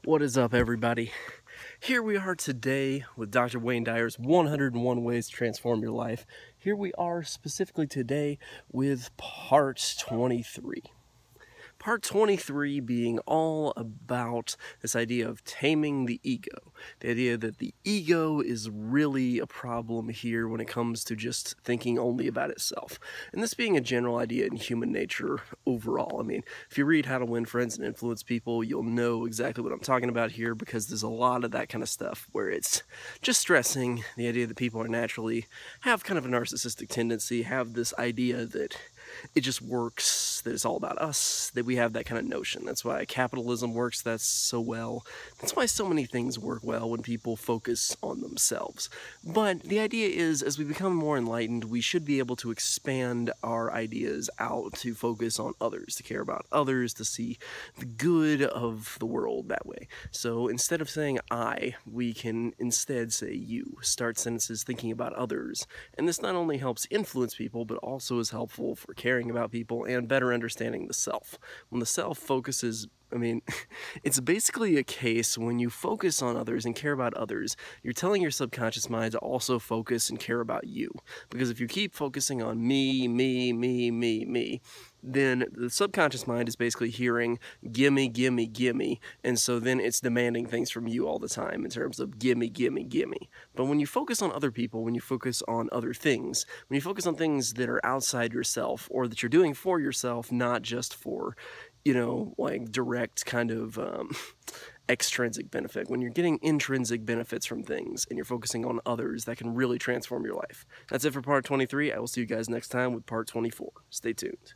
What is up, everybody? Here we are today with Dr. Wayne Dyer's 101 Ways to Transform Your Life. Here we are specifically today with part 23. Part 23 being all about this idea of taming the ego. The idea that the ego is really a problem here when it comes to just thinking only about itself. And this being a general idea in human nature overall. I mean, if you read How to Win Friends and Influence People, you'll know exactly what I'm talking about here, because there's a lot of that kind of stuff where it's just stressing the idea that people are naturally have kind of a narcissistic tendency, have this idea that it just works, that it's all about us, that we have that kind of notion. That's why capitalism works that's so well. That's why so many things work well when people focus on themselves. But the idea is, as we become more enlightened, we should be able to expand our ideas out to focus on others, to care about others, to see the good of the world that way. So instead of saying I, we can instead say you. Start sentences thinking about others. And this not only helps influence people, but also is helpful for caring about people and better understanding the self. When the self focuses, it's basically a case when you focus on others and care about others, you're telling your subconscious mind to also focus and care about you. Because if you keep focusing on me, then the subconscious mind is basically hearing gimme, gimme, gimme, and so then it's demanding things from you all the time in terms of gimme, gimme, gimme. But when you focus on other people, when you focus on other things, when you focus on things that are outside yourself or that you're doing for yourself, not just for, like direct kind of extrinsic benefit, when you're getting intrinsic benefits from things and you're focusing on others, that can really transform your life. That's it for part 23. I will see you guys next time with part 24. Stay tuned.